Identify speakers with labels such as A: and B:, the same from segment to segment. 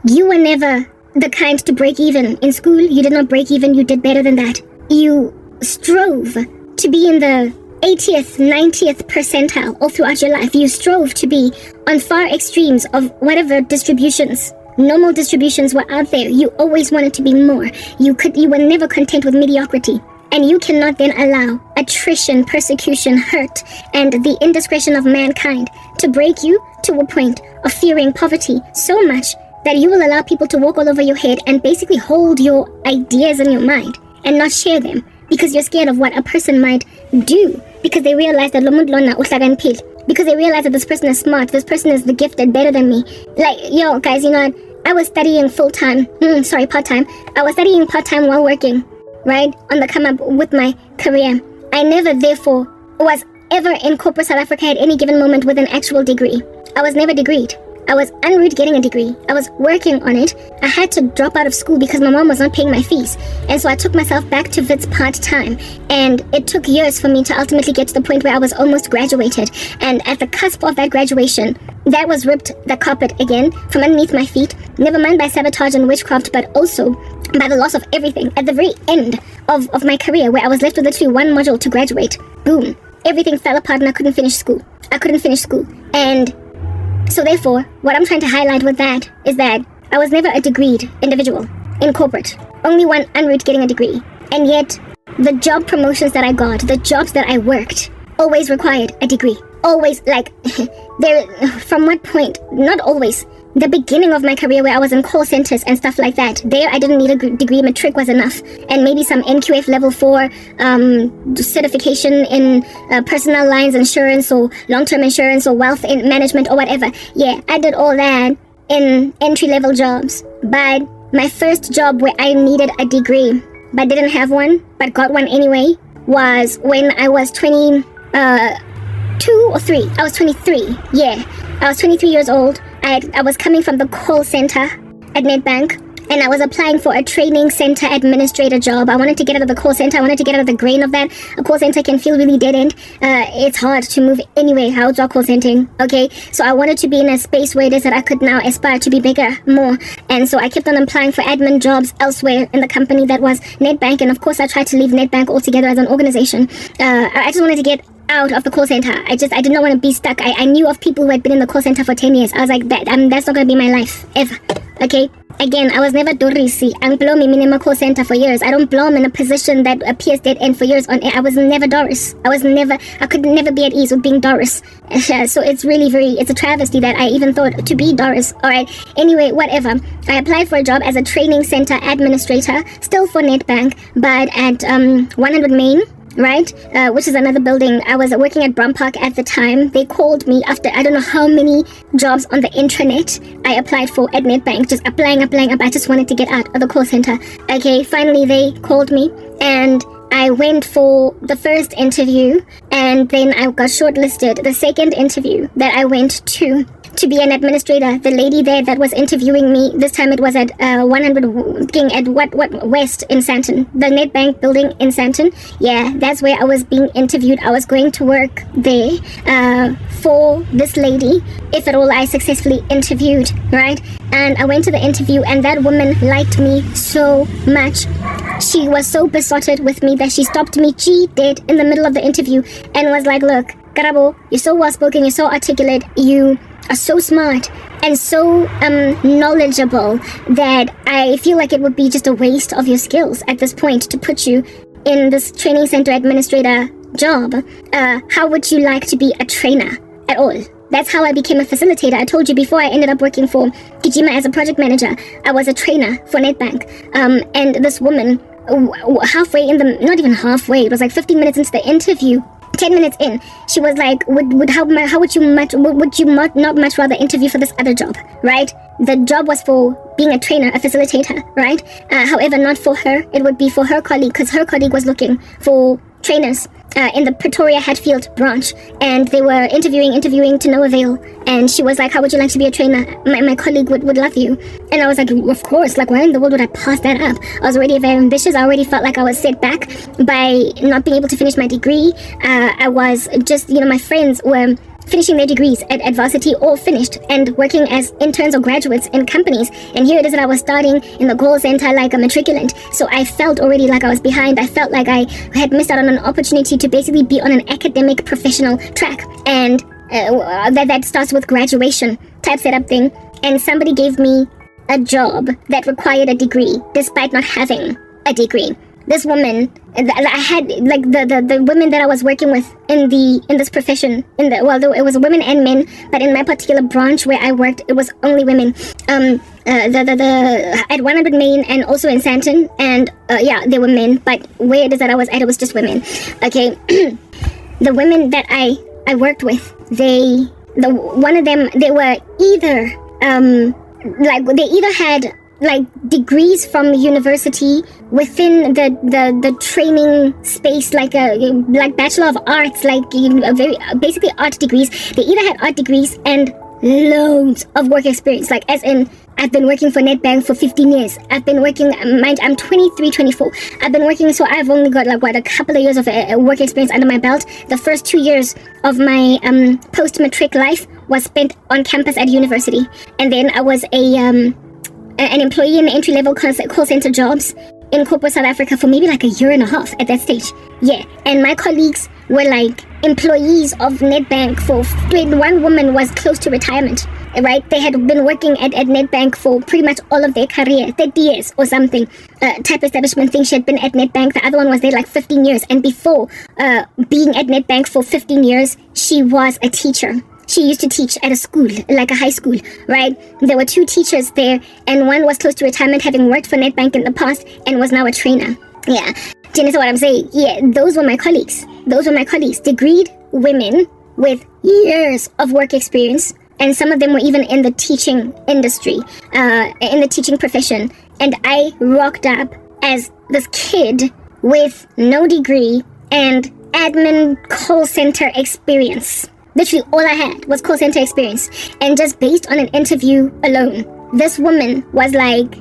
A: You were never the kind to break even. In school, you did not break even, you did better than that. You strove to be in the 80th, 90th percentile all throughout your life. You strove to be on far extremes of whatever distributions, normal distributions were out there. You always wanted to be more. You were never content with mediocrity. And you cannot then allow attrition, persecution, hurt, and the indiscretion of mankind to break you to a point of fearing poverty so much that you will allow people to walk all over your head and basically hold your ideas in your mind and not share them because you're scared of what a person might do, because they realize that because they realize that this person is smart, this person is the gifted better than me. Like, yo, guys, you know what? I was studying part-time. I was studying part-time while working, right, on the come up with my career. I never, therefore, was ever in corporate South Africa at any given moment with an actual degree. I was never degreed. I was en route getting a degree. I was working on it. I had to drop out of school because my mom was not paying my fees. And so I took myself back to Wits part-time. And it took years for me to ultimately get to the point where I was almost graduated. And at the cusp of that graduation, that was ripped the carpet again from underneath my feet. Never mind by sabotage and witchcraft, but also by the loss of everything. At the very end of my career, where I was left with literally one module to graduate, boom, everything fell apart and I couldn't finish school. And so therefore, what I'm trying to highlight with that is that I was never a degreed individual in corporate. Only one en route getting a degree. And yet, the job promotions that I got, the jobs that I worked, always required a degree. Always, like, from what point? Not always. The beginning of my career where I was in call centers and stuff like that, there I didn't need a degree, matric was enough. And maybe some NQF level 4 certification in personal lines insurance or long-term insurance or wealth management or whatever. Yeah, I did all that in entry-level jobs. But my first job where I needed a degree but didn't have one, but got one anyway, was when I was 22 or 3. I was 23. Yeah, I was 23 years old. I was coming from the call center at Nedbank, and I was applying for a training center administrator job. I wanted to get out of the call center. I wanted to get out of the grain of that. A call center can feel really dead end. It's hard to move anyway. How to call centering, okay? So I wanted to be in a space where it is that I could now aspire to be bigger, more. And so I kept on applying for admin jobs elsewhere in the company that was Nedbank. And of course, I tried to leave Nedbank altogether as an organization. I just wanted to get out of the call center. I did not want to be stuck. I knew of people who had been in the call center for 10 years. I was like, that's not going to be my life, ever. Okay? Again, I was never Dorisi. I don't belong in a call center for years. I don't belong in a position that appears dead end for years on air. I was never Doris. I could never be at ease with being Doris. So it's really it's a travesty that I even thought to be Doris. Alright, anyway, whatever. I applied for a job as a training center administrator, still for Nedbank, but at 100 Main. Right, which is another building. I was working at Brum Park at the time. They called me after I don't know how many jobs on the intranet I applied for at Nedbank, just applying. I just wanted to get out of the call center. Okay, finally they called me and I went for the first interview, and then I got shortlisted. The second interview that I went to be an administrator, the lady there that was interviewing me, this time it was at 100 King at what West in Sandton, the Nedbank building in Sandton. Yeah, that's where I was being interviewed. I was going to work there for this lady, if at all I successfully interviewed, right? And I went to the interview, and that woman liked me so much. She was so besotted with me that she stopped me dead in the middle of the interview and was like, look, Karabo, you're so well-spoken, you're so articulate, you are so smart and so knowledgeable that I feel like it would be just a waste of your skills at this point to put you in this training center administrator job. How would you like to be a trainer at all? That's how I became a facilitator. I told you before, I ended up working for Kijima as a project manager. I was a trainer for Nedbank. And this woman, halfway not even halfway, it was like 15 minutes into the interview, 10 minutes in, she was like, would you not much rather interview for this other job, right? The job was for being a trainer, a facilitator, right? However, not for her. It would be for her colleague, because her colleague was looking for trainers in the Pretoria Hatfield branch, and they were interviewing to no avail. And she was like, how would you like to be a trainer? My colleague would love you. And I was like, of course, like, why in the world would I pass that up? I was already very ambitious. I already felt like I was set back by not being able to finish my degree. I was just, my friends were finishing their degrees at varsity or finished and working as interns or graduates in companies. And here it is that I was starting in the call center like a matriculant. So I felt already like I was behind. I felt like I had missed out on an opportunity to basically be on an academic professional track. And that starts with graduation type setup thing. And somebody gave me a job that required a degree despite not having a degree. This woman, I had like the women that I was working with in this profession, although it was women and men, but in my particular branch where I worked, it was only women. At 100 Main and also in Santon, and there were men, but where it is that I was at, it was just women. Okay, the women that I worked with, one of them, they were either they either had like degrees from university within the training space, like Bachelor of Arts, like basically art degrees. They either had art degrees and loads of work experience, like as in I've been working for Nedbank for 15 years. I've been working, I'm 23, 24. I've been working, so I've only got like a couple of years of work experience under my belt. The first 2 years of my post-matric life was spent on campus at university. And then I was an employee in the entry-level call center jobs in corporate South Africa for maybe like a year and a half at that stage. Yeah, and my colleagues were like employees of Nedbank one woman was close to retirement, right? They had been working at Nedbank for pretty much all of their career, 30 years or something, type establishment thing. She had been at Nedbank. The other one was there like 15 years. And before being at Nedbank for 15 years, she was a teacher. She used to teach at a school, like a high school, right? There were 2 teachers there, and one was close to retirement, having worked for Nedbank in the past, and was now a trainer. Yeah. Do you understand what I'm saying? Yeah, those were my colleagues. Degreed women with years of work experience, and some of them were even in the teaching industry, in the teaching profession. And I rocked up as this kid with no degree and admin call center experience. Literally all I had was call center experience. And just based on an interview alone, this woman was like,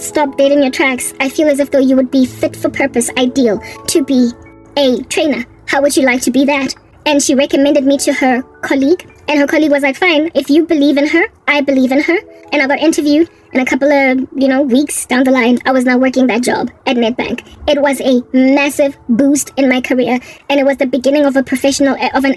A: stop dead in your tracks. I feel as if though you would be fit for purpose, ideal to be a trainer. How would you like to be that? And she recommended me to her colleague. And her colleague was like, fine, if you believe in her, I believe in her. And I got interviewed, and a couple of, weeks down the line, I was now working that job at Nedbank. It was a massive boost in my career, and it was the beginning of an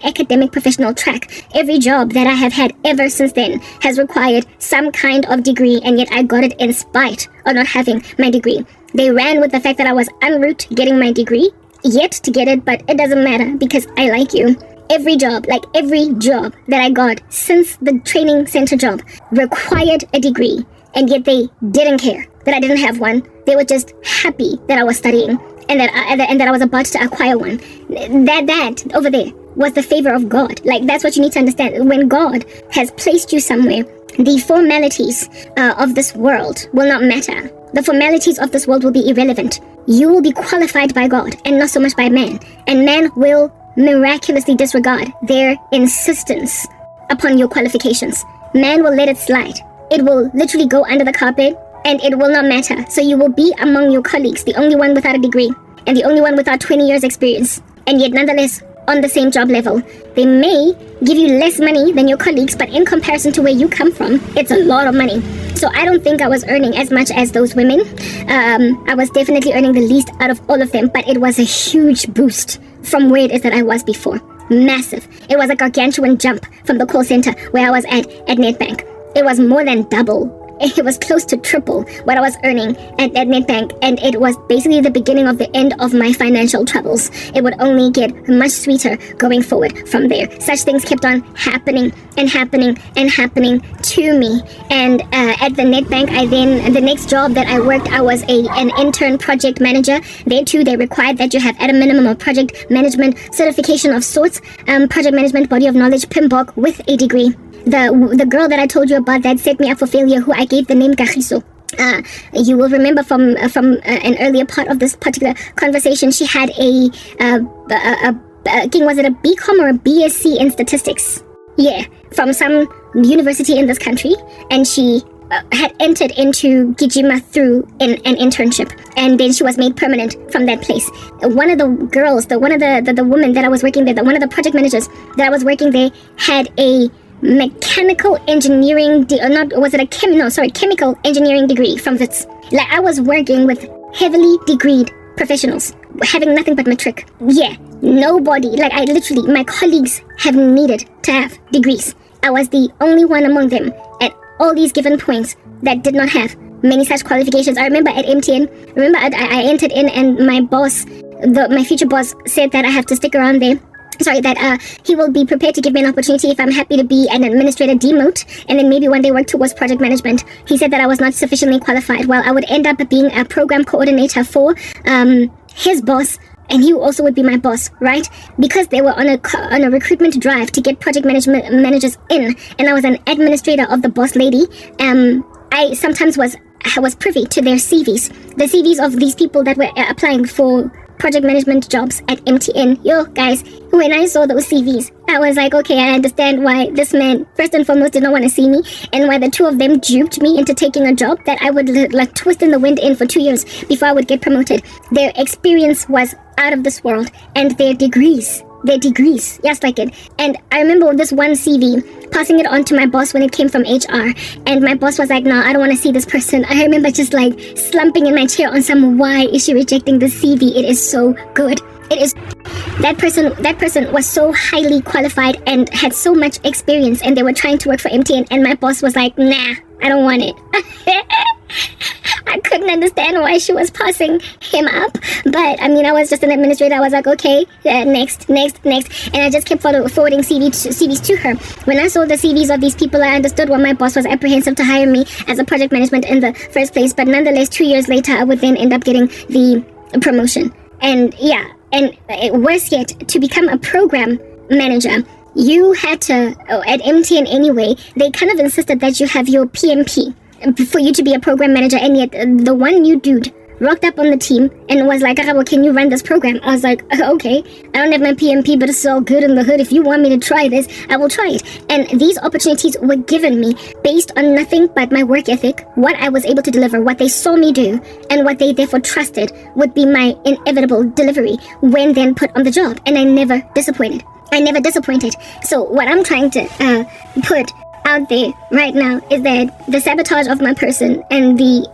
A: academic professional track. Every job that I have had ever since then has required some kind of degree, and yet I got it in spite of not having my degree. They ran with the fact that I was en route to getting my degree, yet to get it, but it doesn't matter because I like you. Every job that I got since the training center job required a degree, and yet they didn't care that I didn't have one. They were just happy that I was studying and that I was about to acquire one. That over there was the favor of God. Like, that's what you need to understand. When God has placed you somewhere, the formalities of this world will not matter. The formalities of this world will be irrelevant. You will be qualified by God and not so much by man. And man will miraculously disregard their insistence upon your qualifications. Man will let it slide. It will literally go under the carpet, and it will not matter. So you will be among your colleagues, the only one without a degree and the only one without 20 years experience, and yet nonetheless on the same job level. They may give you less money than your colleagues, but in comparison to where you come from, it's a lot of money. So I don't think I was earning as much as those women. I was definitely earning the least out of all of them, but it was a huge boost from where it is that I was before. Massive. It was a gargantuan jump from the call center where I was at Nedbank. It was more than double. It was close to triple what I was earning at Nedbank, and it was basically the beginning of the end of my financial troubles. It would only get much sweeter going forward from there. Such things kept on happening and happening and happening to me. And at the Nedbank, the next job that I worked, I was an intern project manager. There too, they required that you have at a minimum a project management certification of sorts, project management body of knowledge, PMBOK, with a degree. The girl that I told you about that set me up for failure, who I gave the name Kagiso, you will remember from an earlier part of this particular conversation, she had was it a BCom or a BSc in statistics? Yeah, from some university in this country, and she had entered into Gijima through an internship, and then she was made permanent from that place. One of the girls, one of the women that I was working there, one of the project managers that I was working there, had a mechanical engineering, chemical engineering degree from Wits. Like, I was working with heavily degreed professionals, having nothing but matric. Yeah, nobody, like, I literally, my colleagues have needed to have degrees. I was the only one among them at all these given points that did not have many such qualifications. I remember at MTN, I entered in, and my boss, my future boss, said that I have to stick around there. That he will be prepared to give me an opportunity if I'm happy to be an administrator demote, and then maybe one day work towards project management. He said that I was not sufficiently qualified. Well, I would end up being a program coordinator for his boss, and he also would be my boss, right? Because they were on a recruitment drive to get project management managers in, and I was an administrator of the boss lady. I sometimes was privy to their CVs, the CVs of these people that were applying for project management jobs at MTN. Yo, guys, when I saw those CVs, I was like, okay, I understand why this man, first and foremost, did not want to see me, and why the two of them duped me into taking a job that I would like twist in the wind in for 2 years before I would get promoted. Their experience was out of this world, and their degrees, yes, like it. And I remember this one CV, passing it on to my boss when it came from HR, and my boss was like, no, I don't want to see this person. I remember just like slumping in my chair on some, why is she rejecting the CV? It is so good. It is. That person was so highly qualified and had so much experience, and they were trying to work for MTN, and my boss was like, nah, I don't want it. I couldn't understand why she was passing him up, but I mean, I was just an administrator. I was like, okay, next, and I just kept forwarding CVs to her. When I saw the CVs of these people, I understood why my boss was apprehensive to hire me as a project management in the first place, but nonetheless, 2 years later, I would then end up getting the promotion. And yeah, and worse yet, to become a program manager, you had to, at MTN anyway, they kind of insisted that you have your PMP for you to be a program manager, and yet the one new dude rocked up on the team and was like, Karabo, can you run this program? I was like, okay, I don't have my PMP, but it's all good in the hood. If you want me to try this, I will try it. And these opportunities were given me based on nothing but my work ethic, what I was able to deliver, what they saw me do, and what they therefore trusted would be my inevitable delivery when then put on the job. And I never disappointed. So what I'm trying to put out there right now is that the sabotage of my person and the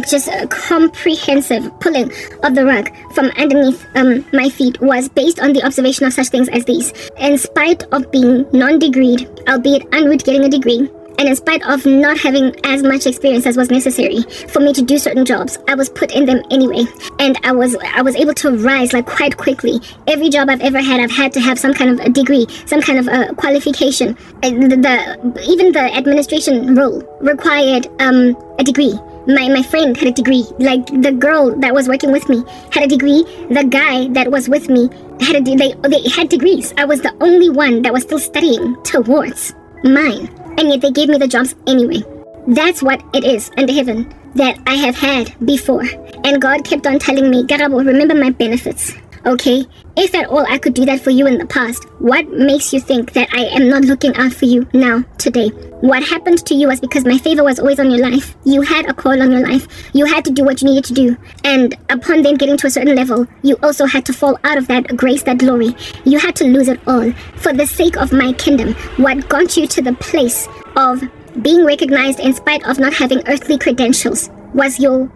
A: just a comprehensive pulling of the rug from underneath my feet was based on the observation of such things as these. In spite of being non-degreed, albeit en route getting a degree, and in spite of not having as much experience as was necessary for me to do certain jobs, I was put in them anyway. And I was able to rise like quite quickly. Every job I've ever had, I've had to have some kind of a degree, some kind of a qualification. Even the administration role required a degree. My friend had a degree. Like, the girl that was working with me had a degree. The guy that was with me had they had degrees. I was the only one that was still studying towards mine. And yet they gave me the jobs anyway. That's what it is under heaven that I have had before. And God kept on telling me, Karabo, remember my benefits, okay? If at all I could do that for you in the past, what makes you think that I am not looking out for you now, today? What happened to you was because my favor was always on your life. You had a call on your life. You had to do what you needed to do. And upon then getting to a certain level, you also had to fall out of that grace, that glory. You had to lose it all for the sake of my kingdom. What got you to the place of being recognized in spite of not having earthly credentials was your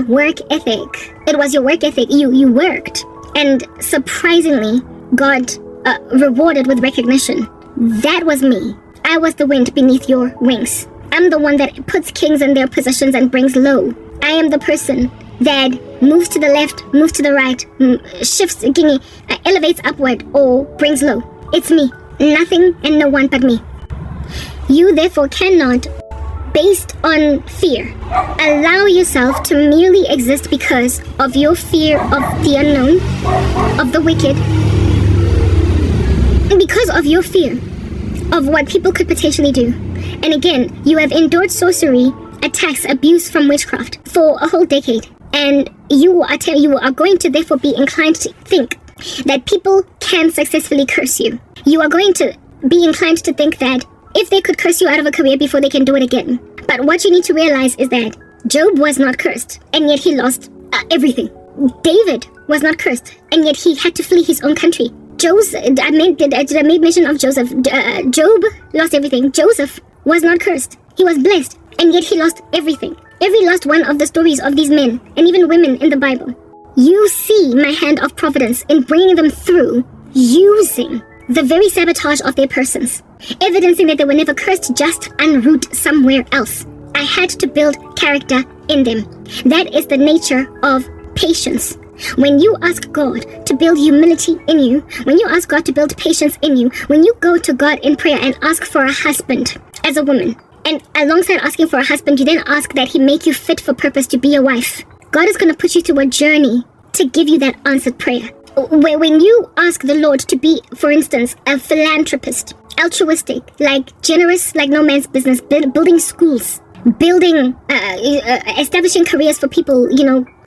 A: work ethic. It was your work ethic. You worked. And surprisingly, God rewarded with recognition. That was me. I was the wind beneath your wings. I'm the one that puts kings in their positions and brings low. I am the person that moves to the left, moves to the right, shifts, elevates upward, or brings low. It's me. Nothing and no one but me. You therefore cannot, based on fear, allow yourself to merely exist because of your fear of the unknown, of the wicked, and because of your fear of what people could potentially do. And again, you have endured sorcery, attacks, abuse from witchcraft for a whole decade. And you are going to therefore be inclined to think that people can successfully curse you. You are going to be inclined to think that if they could curse you out of a career before they can do it again, But what you need to realize is that Job was not cursed, and yet he lost everything. David was not cursed, and yet he had to flee his own country. Did I make mention of Joseph? Job lost everything. Joseph was not cursed. He was blessed, and yet he lost everything. Every last one of the stories of these men, and even women in the Bible, you see my hand of providence in bringing them through, using the very sabotage of their persons, evidencing that they were never cursed, just en route somewhere else. I had to build character in them. That is the nature of patience. When you ask God to build humility in you, when you ask God to build patience in you, when you go to God in prayer and ask for a husband as a woman, and alongside asking for a husband, you then ask that he make you fit for purpose to be a wife, God is going to put you through a journey to give you that answered prayer. When you ask the Lord to be, for instance, a philanthropist, altruistic, like generous, like no man's business, building schools, building, establishing careers for people,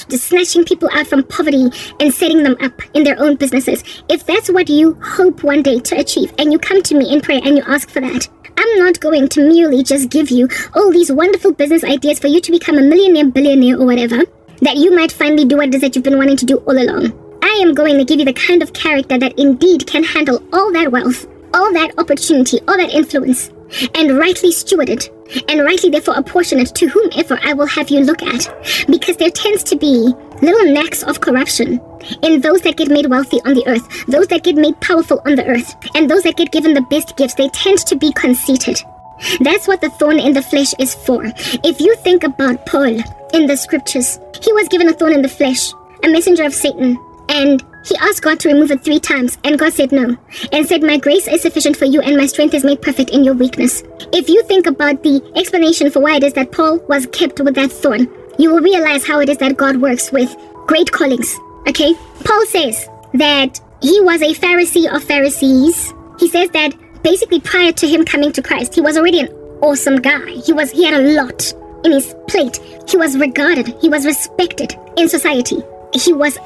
A: snatching people out from poverty and setting them up in their own businesses. If that's what you hope one day to achieve, and you come to me in prayer and you ask for that, I'm not going to merely just give you all these wonderful business ideas for you to become a millionaire, billionaire, or whatever, that you might finally do what it is that you've been wanting to do all along. I am going to give you the kind of character that indeed can handle all that wealth, all that opportunity, all that influence, and rightly steward it, and rightly therefore apportion it to whomever I will have you look at. Because there tends to be little knacks of corruption in those that get made wealthy on the earth, those that get made powerful on the earth, and those that get given the best gifts. They tend to be conceited. That's what the thorn in the flesh is for. If you think about Paul in the scriptures, he was given a thorn in the flesh, a messenger of Satan, and he asked God to remove it 3 times, and God said no, and said, my grace is sufficient for you, and my strength is made perfect in your weakness. If you think about the explanation for why it is that Paul was kept with that thorn, you will realize how it is that God works with great callings, okay? Paul says that he was a Pharisee of Pharisees. He says that basically prior to him coming to Christ, he was already an awesome guy. He had a lot in his plate. He was regarded. He was respected in society. He was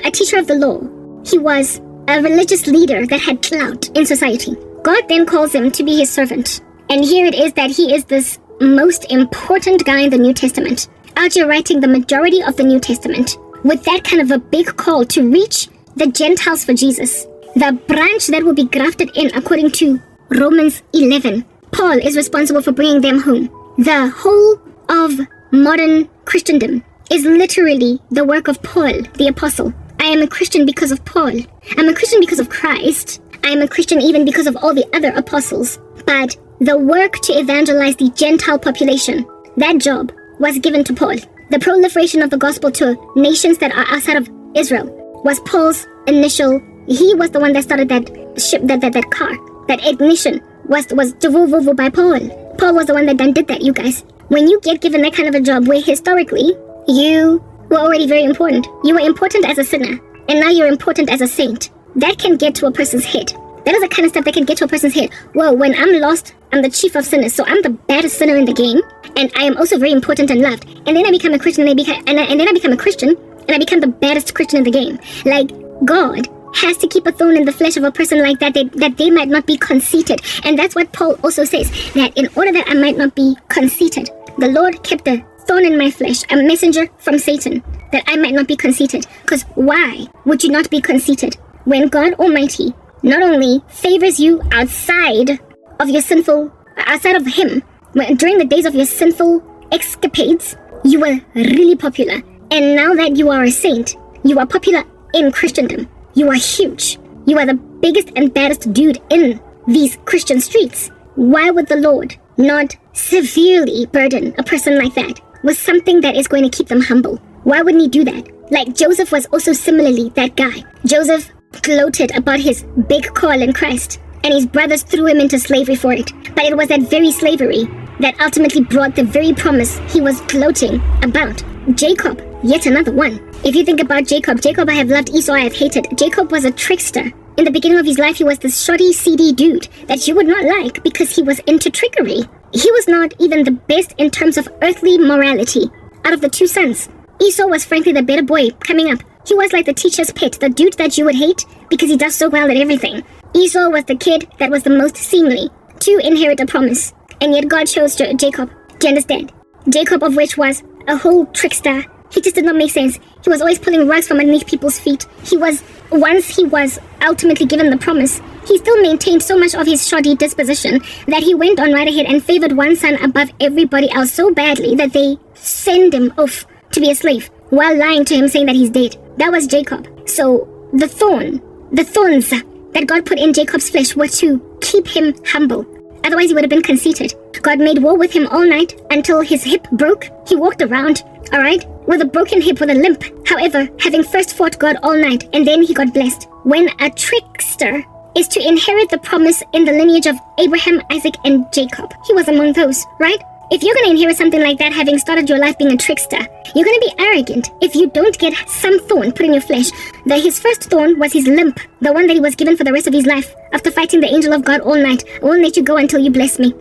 A: a teacher of the law. He was a religious leader that had clout in society. God then calls him to be his servant. And here it is that he is this most important guy in the New Testament, out here writing the majority of the New Testament, with that kind of a big call to reach the Gentiles for Jesus, the branch that will be grafted in according to Romans 11. Paul is responsible for bringing them home. The whole of modern Christendom is literally the work of Paul, the apostle. I am a Christian because of Paul. I'm a Christian because of Christ. I am a Christian even because of all the other apostles. But the work to evangelize the Gentile population, that job was given to Paul. The proliferation of the gospel to nations that are outside of Israel was Paul's initial. He was the one that started that ship, that car, that ignition was by Paul. Paul was the one that did that, you guys. When you get given that kind of a job where historically you were already very important, you were important as a sinner, and now you're important as a saint, that can get to a person's head. That is the kind of stuff that can get to a person's head. Whoa, when I'm lost, I'm the chief of sinners, so I'm the baddest sinner in the game, and I am also very important and loved. And then I become a Christian, and then I become a Christian, and I become the baddest Christian in the game. Like, God has to keep a thorn in the flesh of a person like that, that they might not be conceited. And that's what Paul also says, that in order that I might not be conceited, the Lord kept a thorn in my flesh, a messenger from Satan, that I might not be conceited. Because why would you not be conceited when God Almighty not only favors you outside of Him, during the days of your sinful escapades, you were really popular. And now that you are a saint, you are popular in Christendom. You are huge. You are the biggest and baddest dude in these Christian streets. Why would the Lord not severely burden a person like that with something that is going to keep them humble? Why wouldn't he do that? Like Joseph was also similarly that guy. Joseph gloated about his big call in Christ, and his brothers threw him into slavery for it. But it was that very slavery that ultimately brought the very promise he was gloating about. Jacob, yet another one. If you think about Jacob I have loved, Esau I have hated. Jacob was a trickster. In the beginning of his life, he was this shoddy, seedy dude that you would not like because he was into trickery. He was not even the best in terms of earthly morality. Out of the 2 sons, Esau was frankly the better boy coming up. He was like the teacher's pet, the dude that you would hate because he does so well at everything. Esau was the kid that was the most seemly to inherit a promise. And yet God chose Jacob Do you understand? Jacob, of which was a whole trickster. He just did not make sense. He was always pulling rugs from underneath people's feet. Once he was ultimately given the promise, he still maintained so much of his shoddy disposition that he went on right ahead and favored one son above everybody else so badly that they send him off to be a slave while lying to him saying that he's dead. That was Jacob. So the thorns that God put in Jacob's flesh were to keep him humble. Otherwise he would have been conceited. God made war with him all night until his hip broke. He walked around, alright, with a broken hip, with a limp. However, having first fought God all night, and then he got blessed. When a trickster is to inherit the promise in the lineage of Abraham, Isaac, and Jacob, he was among those, right? If you're going to inherit something like that, having started your life being a trickster, you're going to be arrogant if you don't get some thorn put in your flesh. His first thorn was his limp, the one that he was given for the rest of his life after fighting the angel of God all night. I won't let you go until you bless me.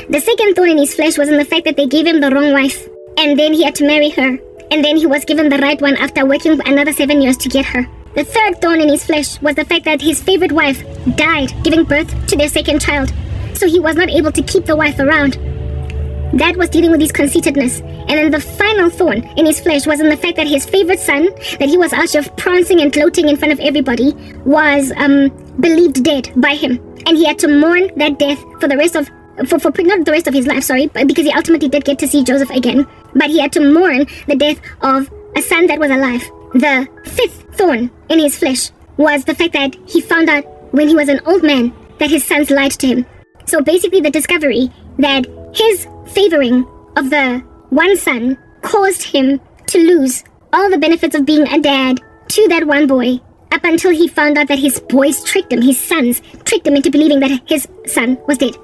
A: The second thorn in his flesh was in the fact that they gave him the wrong wife, and then he had to marry her, and then he was given the right one after working another 7 years to get her. The third thorn in his flesh was the fact that his favorite wife died giving birth to their second child, so he was not able to keep the wife around. That was dealing with his conceitedness. And then the final thorn in his flesh was in the fact that his favorite son, that he was out of prancing and gloating in front of everybody, was believed dead by him. And he had to mourn that death for the rest of, not the rest of his life, sorry, but because he ultimately did get to see Joseph again. But he had to mourn the death of a son that was alive. The fifth thorn in his flesh was the fact that he found out when he was an old man that his sons lied to him. So basically the discovery that his favoring of the one son caused him to lose all the benefits of being a dad to that one boy, up until he found out that his boys tricked him, his sons tricked him into believing that his son was dead.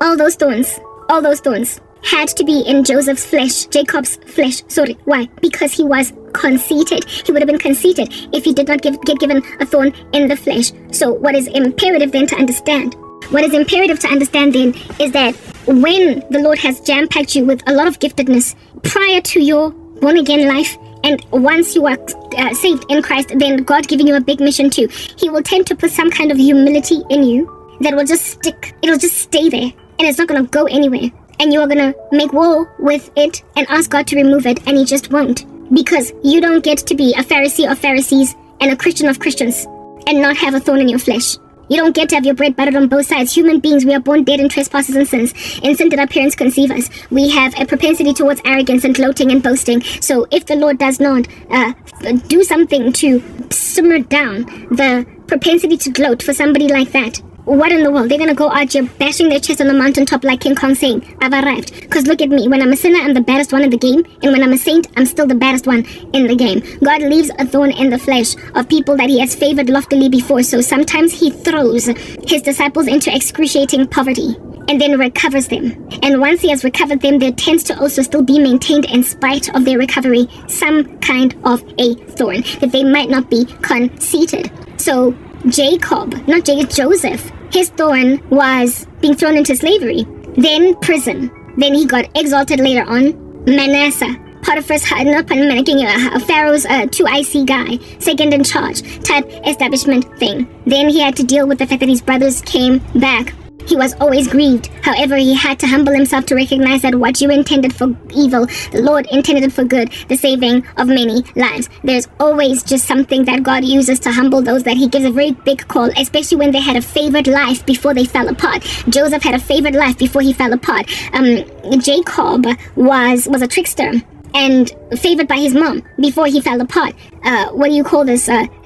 A: All those thorns had to be in Joseph's flesh, Jacob's flesh. Sorry, why? Because he was conceited. He would have been conceited if he did not get given a thorn in the flesh. So what is imperative then to understand? What is imperative to understand then is that when the Lord has jam-packed you with a lot of giftedness prior to your born-again life, and once you are saved in Christ, then God giving you a big mission too, He will tend to put some kind of humility in you that will just stick. It'll just stay there, and it's not going to go anywhere. And you are going to make war with it and ask God to remove it, and He just won't. Because you don't get to be a Pharisee of Pharisees and a Christian of Christians and not have a thorn in your flesh. You don't get to have your bread buttered on both sides. Human beings, we are born dead in trespasses and sins. In sin did our parents conceive us. We have a propensity towards arrogance and gloating and boasting. So if the Lord does not do something to simmer down the propensity to gloat for somebody like that, what in the world? They're going to go out here bashing their chest on the mountaintop like King Kong saying, I've arrived. Because look at me. When I'm a sinner, I'm the baddest one in the game. And when I'm a saint, I'm still the baddest one in the game. God leaves a thorn in the flesh of people that He has favored loftily before. So sometimes He throws His disciples into excruciating poverty and then recovers them. And once He has recovered them, there tends to also still be maintained, in spite of their recovery, some kind of a thorn, that they might not be conceited. So Joseph, his thorn was being thrown into slavery, then prison, then he got exalted later on. Manasseh, Potiphar's Pharaoh's too icy guy, second in charge type establishment thing. Then he had to deal with the fact that his brothers came back. He was always grieved. However, he had to humble himself to recognize that what you intended for evil, the Lord intended it for good, the saving of many lives. There's always just something that God uses to humble those that He gives a very big call, especially when they had a favored life before they fell apart. Joseph had a favored life before he fell apart. Jacob was a trickster and favored by his mom before he fell apart.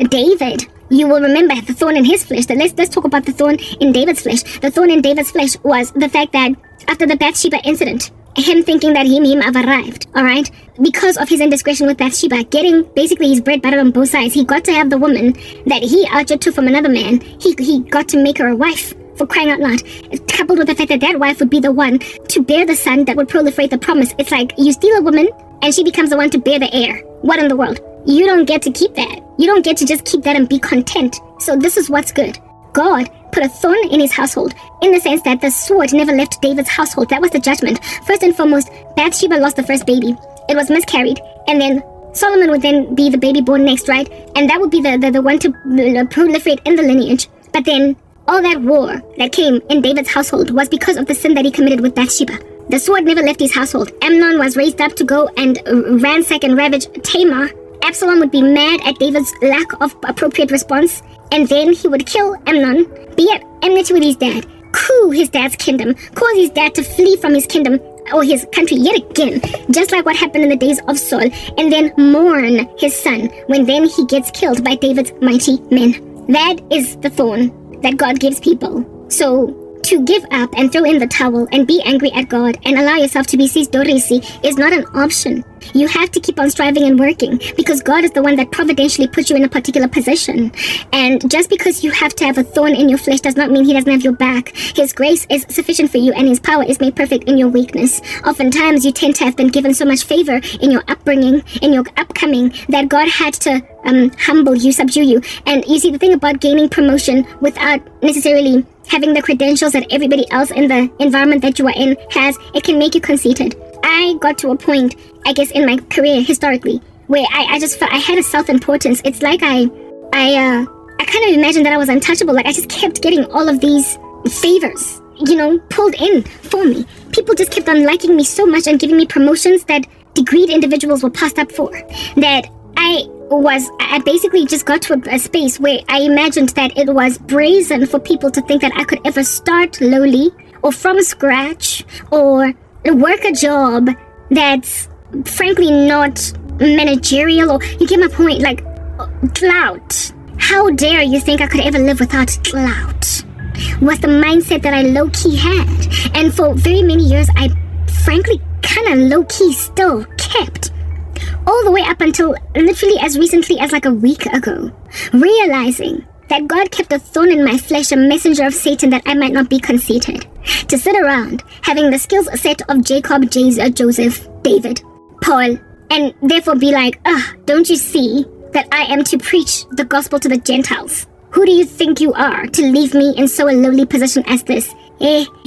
A: David, you will remember the thorn in his flesh. Let's talk about the thorn in David's flesh. The thorn in David's flesh was the fact that after the Bathsheba incident, him thinking that him have arrived, alright? Because of his indiscretion with Bathsheba, getting basically his bread buttered on both sides, he got to have the woman that he outjudged took from another man. He got to make her a wife, for crying out loud. Coupled with the fact that that wife would be the one to bear the son that would proliferate the promise. It's like you steal a woman and she becomes the one to bear the heir. What in the world? You don't get to keep that. You don't get to just keep that and be content. So this is what's good. God put a thorn in His household, in the sense that the sword never left David's household. That was the judgment. First and foremost, Bathsheba lost the first baby. It was miscarried. And then Solomon would then be the baby born next, right? And that would be the one to proliferate in the lineage. But then all that war that came in David's household was because of the sin that he committed with Bathsheba. The sword never left his household. Amnon was raised up to go and ransack and ravage Tamar. Absalom would be mad at David's lack of appropriate response, and then he would kill Amnon, be at enmity with his dad, coup his dad's kingdom, cause his dad to flee from his kingdom or his country yet again, just like what happened in the days of Saul, and then mourn his son when then he gets killed by David's mighty men. That is the thorn that God gives people. So to give up and throw in the towel and be angry at God and allow yourself to be sisdorisi is not an option. You have to keep on striving and working, because God is the one that providentially put you in a particular position. And just because you have to have a thorn in your flesh does not mean he doesn't have your back. His grace is sufficient for you, and his power is made perfect in your weakness. Oftentimes you tend to have been given so much favor in your upbringing, in your upcoming, that God had to humble you, subdue you. And you see, the thing about gaining promotion without necessarily having the credentials that everybody else in the environment that you are in has, it can make you conceited. I got to a point, I guess, in my career historically, where I just felt I had a self-importance. It's like I kind of imagined that I was untouchable. Like I just kept getting all of these favors, pulled in for me. People just kept on liking me so much and giving me promotions that degreed individuals were passed up for. That I basically just got to a space where I imagined that it was brazen for people to think that I could ever start lowly or from scratch or work a job that's frankly not managerial, or you get my point, like clout. How dare you think I could ever live without clout? Was the mindset that I low-key had. And for very many years, I frankly kind of low-key still kept. All the way up until literally as recently as like a week ago, realizing that God kept a thorn in my flesh, a messenger of Satan, that I might not be conceited. To sit around having the skills set of Jacob, Joseph, David, Paul, and therefore be like, don't you see that I am to preach the gospel to the Gentiles? Who do you think you are to leave me in so a lowly position as this?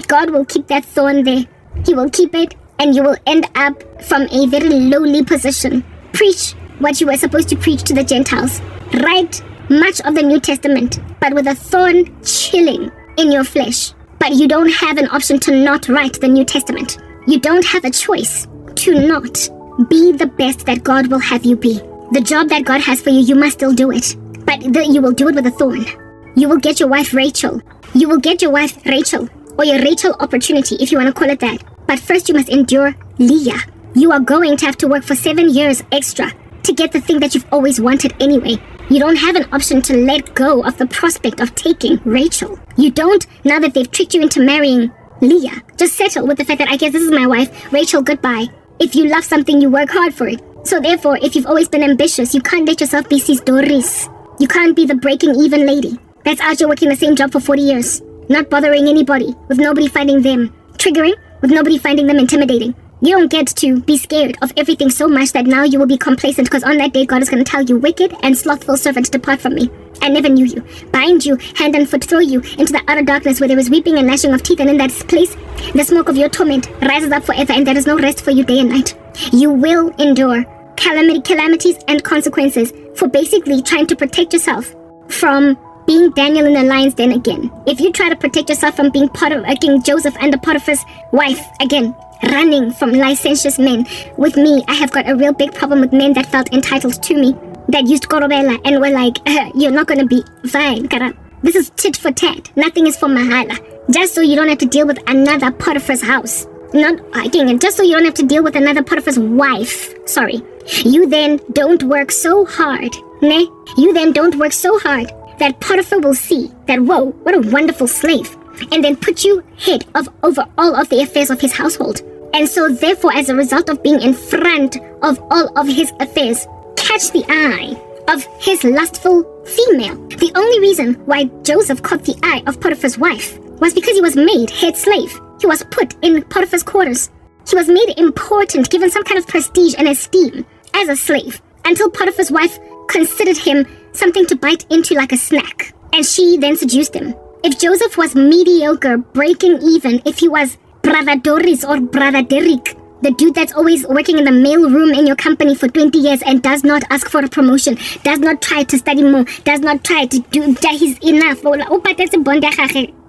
A: God will keep that thorn there. He will keep it, and you will end up from a very lowly position. Preach what you were supposed to preach to the Gentiles. Write much of the New Testament, but with a thorn chilling in your flesh. But you don't have an option to not write the New Testament. You don't have a choice to not be the best that God will have you be. The job that God has for you, you must still do it. But you will do it with a thorn. You will get your wife Rachel. You will get your wife Rachel, or your Rachel opportunity, if you want to call it that. But first you must endure Leah. You are going to have to work for 7 years extra to get the thing that you've always wanted anyway. You don't have an option to let go of the prospect of taking Rachel. You don't, now that they've tricked you into marrying Leah. Just settle with the fact that I guess this is my wife, Rachel, goodbye. If you love something, you work hard for it. So therefore, if you've always been ambitious, you can't let yourself be sisdoris. You can't be the breaking even lady that's out here working the same job for 40 years, not bothering anybody, with nobody finding them triggering, with nobody finding them intimidating. You don't get to be scared of everything so much that now you will be complacent, because on that day God is going to tell you, wicked and slothful servant, depart from me. I never knew you. Bind you hand and foot, throw you into the outer darkness where there is weeping and gnashing of teeth, and in that place the smoke of your torment rises up forever, and there is no rest for you day and night. You will endure calamities and consequences for basically trying to protect yourself from being Daniel in the lion's den again. If you try to protect yourself from being part of King Joseph under Potiphar's wife again, running from licentious men. With me, I have got a real big problem with men that felt entitled to me, that used korobela and were like, you're not going to be fine, Kara. This is tit for tat. Nothing is for mahala. Just so you don't have to deal with another Potiphar's house. Just so you don't have to deal with another Potiphar's wife. Sorry. You then don't work so hard, You then don't work so hard that Potiphar will see that, whoa, what a wonderful slave, and then put you head of over all of the affairs of his household. And so therefore, as a result of being in front of all of his affairs, catch the eye of his lustful female. The only reason why Joseph caught the eye of Potiphar's wife was because he was made head slave. He was put in Potiphar's quarters. He was made important, given some kind of prestige and esteem as a slave, until Potiphar's wife considered him something to bite into like a snack. And she then seduced him. If Joseph was mediocre, breaking even, if he was brother Doris or brother Derek, The dude that's always working in the mail room in your company for 20 years and does not ask for a promotion, does not try to study more, does not try to do that. He's enough.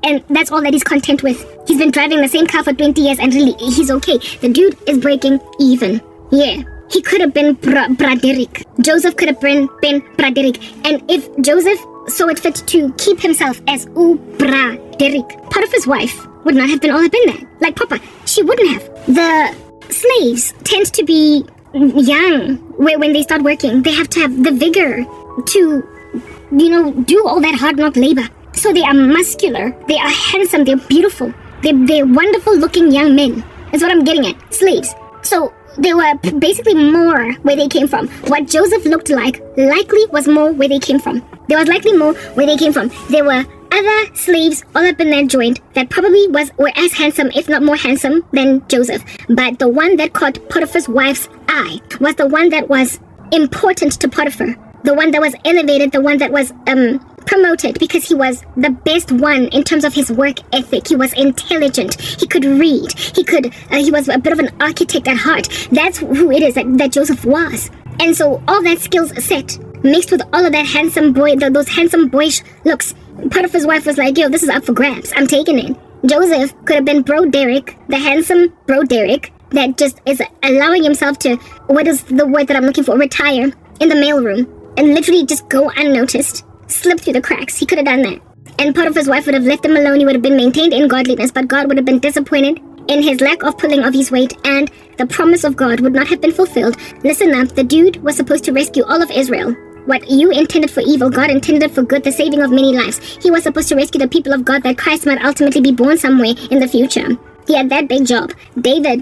A: And that's all that he's content with. He's been driving the same car for 20 years and really, he's okay. The dude is breaking even. Yeah. He could have been Braderick. Joseph could have been Braderick. And if Joseph saw it fit to keep himself as Braderick, Potiphar's wife would not have been all up in that. Like Papa, she wouldn't have. The slaves tend to be young when they start working. They have to have the vigor to, do all that hard knock labor. So they are muscular, they are handsome, they're beautiful. They're wonderful looking young men. That's what I'm getting at. Slaves. So they were basically more where they came from. What Joseph looked like likely was more where they came from. There was likely more where they came from. There were other slaves all up in that joint that probably were as handsome, if not more handsome, than Joseph. But the one that caught Potiphar's wife's eye was the one that was important to Potiphar. The one that was elevated, the one that was promoted because he was the best one in terms of his work ethic. He was intelligent. He could read. He was a bit of an architect at heart. That's who it is that Joseph was. And so all that skills set mixed with all of that handsome boy, those handsome boyish looks, Potiphar's wife was like, yo, this is up for grabs. I'm taking it. Joseph could have been Bro Derek, the handsome Bro Derek that just is allowing himself to, what is the word that I'm looking for, retire in the mailroom and literally just go unnoticed, slip through the cracks. He could have done that. And Potiphar's wife would have left him alone. He would have been maintained in godliness, but God would have been disappointed in his lack of pulling of his weight, and the promise of God would not have been fulfilled. Listen up, the dude was supposed to rescue all of Israel. What you intended for evil, God intended it for good, the saving of many lives. He was supposed to rescue the people of God that Christ might ultimately be born somewhere in the future. He had that big job.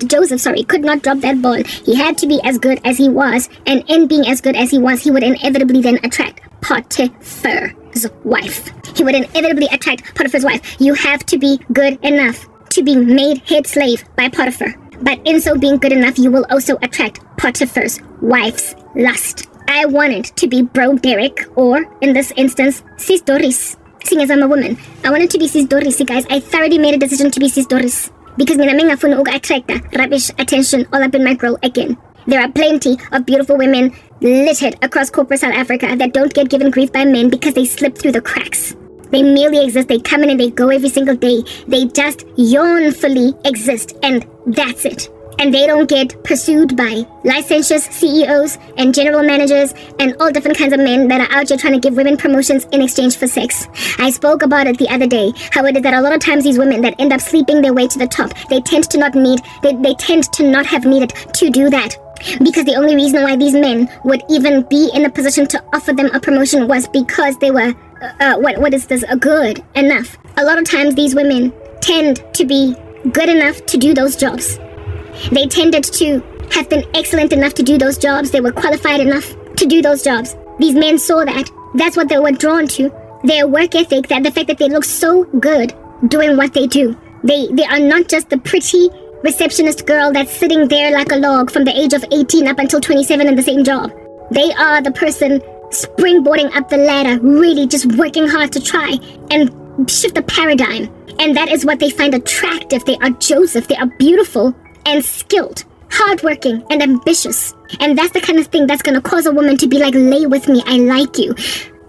A: Joseph, could not drop that ball. He had to be as good as he was, and in being as good as he was, he would inevitably then attract Potiphar's wife. He would inevitably attract Potiphar's wife. You have to be good enough to be made head slave by Potiphar. But in so being good enough, you will also attract Potiphar's wife's lust. I wanted to be Bro Derek, or in this instance, Sis Doris. Seeing as I'm a woman, I wanted to be Sis Doris, guys. I thoroughly made a decision to be Sis Doris. Because mina mengafuna uku-attracta rubbish attention all up in my grill again. There are plenty of beautiful women littered across corporate South Africa that don't get given grief by men because they slip through the cracks. They merely exist, they come in and they go every single day. They just yearnfully exist, and that's it. And they don't get pursued by licentious CEOs and general managers and all different kinds of men that are out here trying to give women promotions in exchange for sex. I spoke about it the other day, how it is that a lot of times these women that end up sleeping their way to the top, they tend to not have needed to do that. Because the only reason why these men would even be in a position to offer them a promotion was because they were, good enough. A lot of times these women tend to be good enough to do those jobs. They tended to have been excellent enough to do those jobs. They were qualified enough to do those jobs. These men saw that. That's what they were drawn to. Their work ethic, that the fact that they look so good doing what they do. They are not just the pretty receptionist girl that's sitting there like a log from the age of 18 up until 27 in the same job. They are the person springboarding up the ladder, really just working hard to try and shift the paradigm. And that is what they find attractive. They are Joseph. They are beautiful and skilled, hardworking and ambitious. And that's the kind of thing that's going to cause a woman to be like, lay with me, I like you.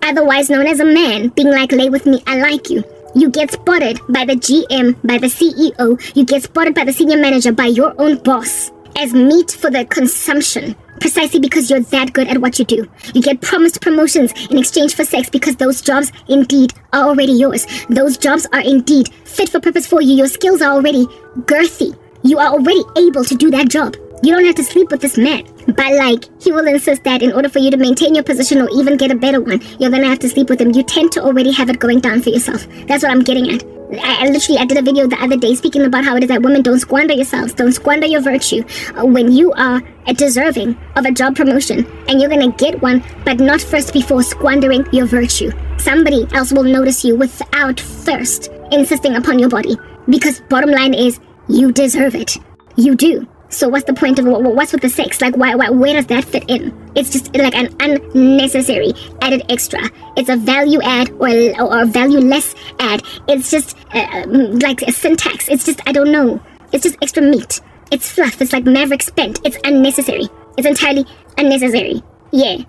A: Otherwise known as a man being like, lay with me, I like you. You get spotted by the GM, by the CEO. You get spotted by the senior manager, by your own boss as meat for the consumption. Precisely because you're that good at what you do. You get promised promotions in exchange for sex because those jobs indeed are already yours. Those jobs are indeed fit for purpose for you. Your skills are already girthy. You are already able to do that job. You don't have to sleep with this man. But he will insist that in order for you to maintain your position or even get a better one, you're gonna have to sleep with him. You tend to already have it going down for yourself. That's what I'm getting at. I did a video the other day speaking about how it is that women don't squander yourselves, don't squander your virtue when you are deserving of a job promotion, and you're gonna get one, but not first before squandering your virtue. Somebody else will notice you without first insisting upon your body, because bottom line is, you deserve it. You do. So what's the point of what's with the sex? Why where does that fit in? It's just like an unnecessary added extra. It's a value add or a value-less add. It's just like a syntax. It's just, I don't know. It's just extra meat. It's fluff. It's like Maverick spent. It's unnecessary. It's entirely unnecessary. Yeah.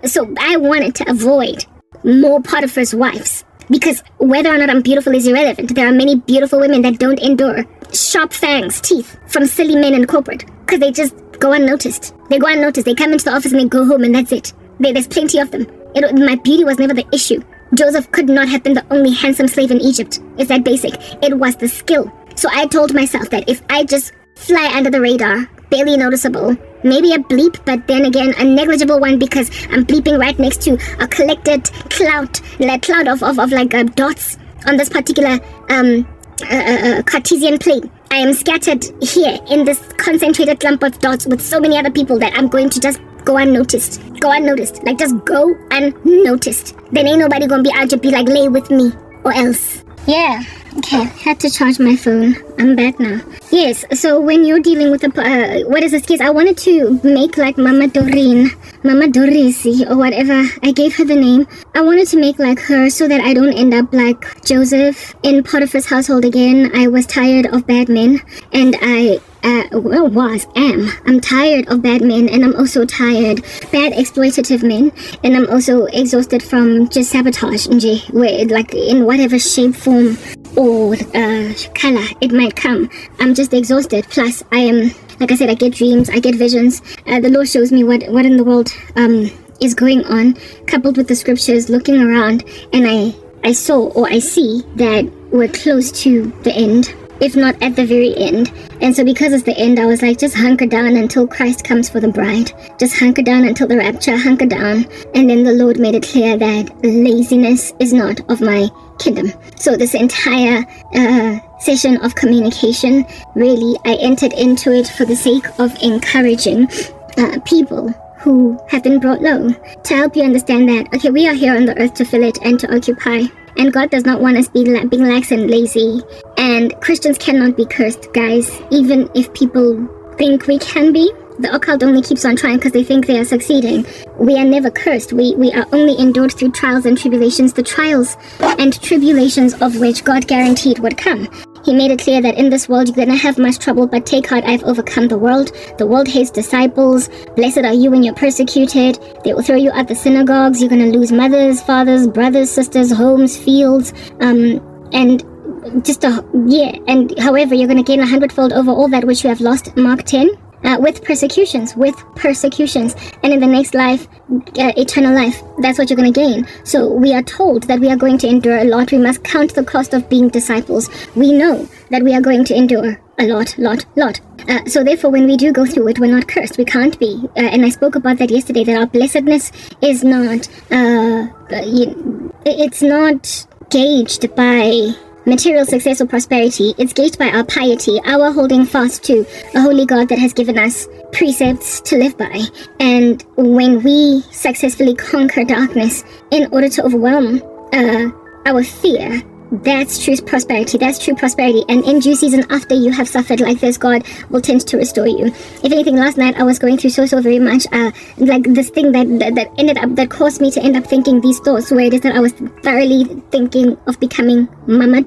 A: So I wanted to avoid more Potiphar's wives. Because whether or not I'm beautiful is irrelevant. There are many beautiful women that don't endure sharp fangs, teeth from silly men in corporate. Because they just go unnoticed. They go unnoticed. They come into the office and they go home and that's it. There's plenty of them. My beauty was never the issue. Joseph could not have been the only handsome slave in Egypt. It's that basic. It was the skill. So I told myself that if I just fly under the radar, barely noticeable, maybe a bleep, but then again a negligible one because I'm bleeping right next to a collected cloud of like dots on this particular Cartesian plane. I am scattered here in this concentrated clump of dots with so many other people that I'm going to just go unnoticed. Like just go unnoticed. Then ain't nobody gonna be out to be like, lay with me or else. Yeah. Okay, had to charge my phone. I'm back now. Yes, so when you're dealing with what is this case? I wanted to make like Mama Dorisi, or whatever. I gave her the name. I wanted to make like her so that I don't end up like Joseph in Potiphar's household again. I was tired of bad men, and I'm tired of bad men, and I'm also tired bad exploitative men, and I'm also exhausted from just sabotage, where like in whatever shape, form, or color it might come. I'm just exhausted. Plus, I am, like I said, I get dreams, I get visions. The Lord shows me what in the world is going on, coupled with the scriptures, looking around, and I saw, or I see, that we're close to the end, if not at the very end. And so because it's the end, I was like, just hunker down until Christ comes for the bride. Just hunker down until the rapture, hunker down. And then the Lord made it clear that laziness is not of my kingdom. So this entire session of communication, really, I entered into it for the sake of encouraging people who have been brought low, to help you understand that, okay, we are here on the earth to fill it and to occupy. And God does not want us being lax and lazy. And Christians cannot be cursed, guys. Even if people think we can be, the occult only keeps on trying because they think they are succeeding. We are never cursed. We are only endured through trials and tribulations, the trials and tribulations of which God guaranteed would come. He made it clear that in this world you're going to have much trouble, but take heart, I've overcome the world. The world hates disciples. Blessed are you when you're persecuted. They will throw you out the synagogues. You're going to lose mothers, fathers, brothers, sisters, homes, fields, and however, you're going to gain 100-fold over all that which you have lost. Mark 10. With persecutions. And in the next life, eternal life. That's what you're going to gain. So we are told that we are going to endure a lot. We must count the cost of being disciples. We know that we are going to endure a lot. So therefore, when we do go through it, we're not cursed. We can't be. And I spoke about that yesterday, that our blessedness is not, it's not gauged by material success or prosperity. It's gauged by our piety, our holding fast to a holy God that has given us precepts to live by. And when we successfully conquer darkness in order to overwhelm our fear, that's true prosperity. And in due season, after you have suffered like this, God will tend to restore you. If anything, last night I was going through so very much like this thing that caused me to end up thinking these thoughts, where it is that I was thoroughly thinking of becoming Mama